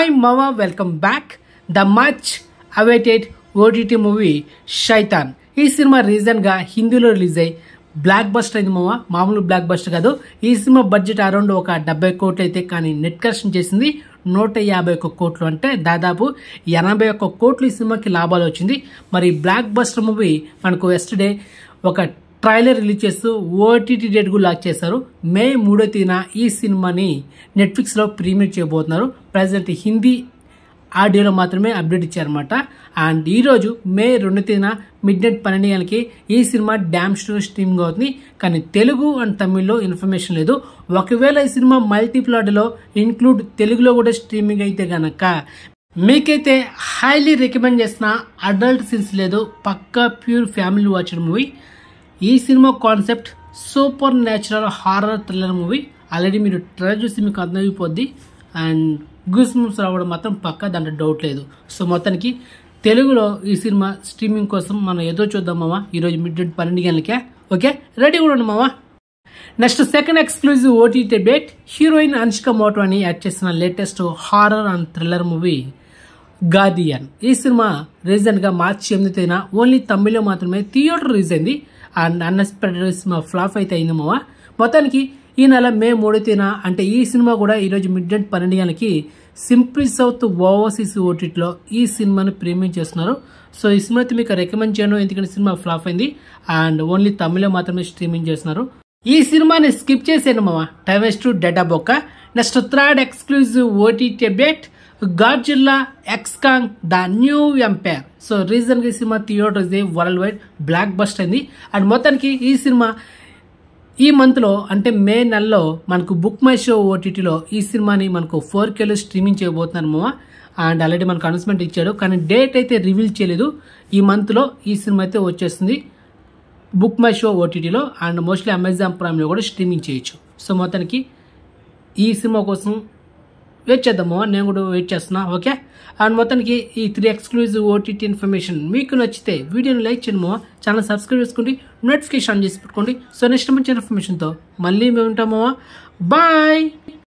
Hi Mama, welcome back. The much awaited OTT movie Shaitaan ఈ cinema recent గా హిందీలో release అయ్యి బ్లాక్ బస్టర్ అయింది మామ. మామూలు బ్లాక్ బస్టర్ కాదు. ఈ సినిమా బడ్జెట్ అరౌండ్ ఒక 70 కోట్లు అయితే కానీ నెట్ కలెక్షన్ చేసింది 151 కోట్లు, అంటే దాదాపు 81 కోట్లు ఈ సినిమాకి లాభాలు వచ్చింది. మరి బ్లాక్ బస్టర్ మూవీ మనకు ఎస్టర్డే ఒక ట్రైలర్ రిలీజ్ చేస్తూ ఓటీటీ డేట్ కూడా లాక్ చేశారు. మే 3వ తేదీన ఈ సినిమాని నెట్ఫ్లిక్స్ లో ప్రీమియర్ చేయబోతున్నారు. ప్రజెంట్ హిందీ ఆడియోలో మాత్రమే అప్డేట్ ఇచ్చారనమాట. అండ్ ఈరోజు మే 2వ తేదీన మిడ్-నైట్ 12 గంటలకి ఈ సినిమా డ్యామ్ స్టోర్ స్ట్రీమింగ్ అవుతుంది. కానీ తెలుగు అండ్ తమిళ్లో ఇన్ఫర్మేషన్ లేదు. ఒకవేళ ఈ సినిమా మల్టీప్లాట్లో ఇంక్లూడ్ తెలుగులో కూడా స్ట్రీమింగ్ అయితే గనక మీకైతే హైలీ రికమెండ్ చేసిన అడల్ట్ సీన్స్ లేదు, పక్కా ప్యూర్ ఫ్యామిలీ వాచర్ మూవీ. ఈ cinema concept super natural horror thriller movie. Already మీరు ట్రైలర్ చూసి మీకు అర్థమైపోద్ది. అండ్ గూస్ మూవ్స్ రావడం మాత్రం పక్కా, దాంట్లో డౌట్ లేదు. సో మొత్తానికి తెలుగులో ఈ సినిమా స్ట్రీమింగ్ కోసం మనం ఏదో చూద్దాం మామ. ఈరోజు మిడ్-నైట్ 12 గంటలకే. ఓకే, రెడీ కూడా ఉండు మామ. Next second exclusive OTT date, heroine Anushka Motwani act చేసిన latest horror and thriller movie Guardian. ఈ సినిమా రీసెంట్ గా మార్చి 8వ తేదీన ఓన్లీ తమిళ్లో మాత్రమే థియేటర్ రిలీజ్ అయింది. అండ్ అన్ఎక్స్పెక్టెడ్ సినిమా ఫ్లాప్ అయితే అయింది మామ. మొత్తానికి ఈ నెల మే 3వ తేదీన అంటే ఈ సినిమా కూడా ఈరోజు మిడ్-నైట్ 12 గంటలకి సింప్లీ సౌత్ ఓవర్సీస్ ఓటీటీలో ఈ సినిమాని ప్రీమియర్ చేస్తున్నారు. సో ఈ సినిమా అయితే మీకు రికమెండ్ చేయను, ఎందుకంటే సినిమా ఫ్లాప్ అయింది అండ్ ఓన్లీ తమిళ్లో మాత్రమే స్ట్రీమింగ్ చేస్తున్నారు. ఈ సినిమాని స్కిప్ చేసాను మామ, టైం వేస్ట్ డేటా బొక్క. Next third exclusive OTT update, Godzilla x Kong the new empire. So recent గా ఈ cinema theatres world wide blockbuster అయింది. అండ్ మొత్తానికి ఈ సినిమా ఈ మంత్ లో అంటే మే నెలలో మనకు బుక్ మై షో ఓటీటీలో ఈ సినిమాని మనకు 4Kలో స్ట్రీమింగ్ చేయబోతున్నారు మామ. అండ్ ఆల్రెడీ మనకు అనౌన్స్మెంట్ ఇచ్చాడు, కానీ డేట్ అయితే రివీల్ చేయలేదు. ఈ మంత్ లో ఈ సినిమా అయితే వచ్చేస్తుంది బుక్ మై షో ఓటీటీలో. అండ్ మోస్ట్లీ అమెజాన్ ప్రైమ్ లో కూడా స్ట్రీమింగ్ చేయొచ్చు. సో మొత్తానికి ఈ సినిమా కోసం వెయిట్ చేద్దాము, నేను కూడా వెయిట్ చేస్తున్నా. ఓకే, అండ్ మొత్తానికి ఈ 3 ఎక్స్క్లూజివ్ ఓటీటీ ఇన్ఫర్మేషన్ మీకు నచ్చితే వీడియోని లైక్ చేయండి, ఛానల్ సబ్స్క్రైబ్ చేసుకోండి, నోటిఫికేషన్ ఆన్ చేసి పెట్టుకోండి. సో నెక్స్ట్ మంచి ఇన్ఫర్మేషన్తో మళ్ళీ మేము ఉంటాము. బాయ్.